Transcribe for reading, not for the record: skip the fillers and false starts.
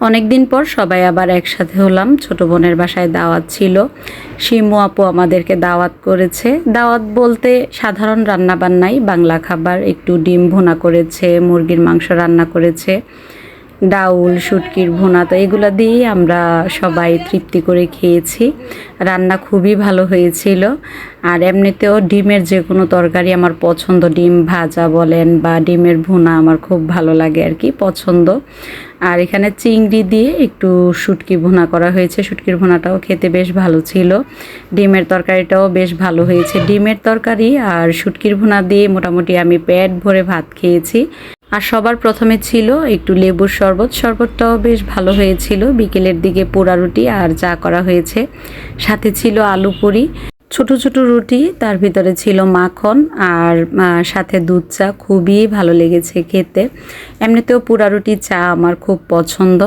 অনেক দিন পর সবাই আবার একসাথে হলাম। ছোট বোনের বাসায় দাওয়াত ছিল। শিমু আপু আমাদেরকে দাওয়াত করেছে। দাওয়াত বলতে সাধারণ রান্নাবান্নাই, বাংলা খাবার, একটু ডিম ভুনা করেছে, মুরগির মাংস রান্না করেছে, ডাউল, শুটকির ভুনা। তো এগুলো দিয়েই আমরা সবাই তৃপ্তি করে খেয়েছি। রান্না খুবই ভালো হয়েছিল। আর এমনিতেও ডিমের যে কোনো তরকারি আমার পছন্দ। ডিম ভাজা বলেন বা ডিমের ভুনা আমার খুব ভালো লাগে আর কি, পছন্দ। আর এখানে চিংড়ি দিয়ে একটু শুটকি ভুনা করা হয়েছে। শুটকির ভুনাটাও খেতে বেশ ভালো ছিল। ডিমের তরকারিটাও বেশ ভালো হয়েছে। ডিমের তরকারি আর শুটকির ভুনা দিয়ে মোটামুটি আমি পেট ভরে ভাত খেয়েছি। আর সবার প্রথমে ছিল একটু লেবুর শরবত। শরবতটাও বেশ ভালো হয়েছিল। বিকেলের দিকে পোড়া রুটি আর চা করা হয়েছে। সাথে ছিল আলু পুরি, ছোট ছোট রুটি, তার ভিতরে ছিল মাখন আর সাথে দুধ চা। খুবই ভালো লেগেছে খেতে। এমনিতেও পোড়া রুটি চা আমার খুব পছন্দ।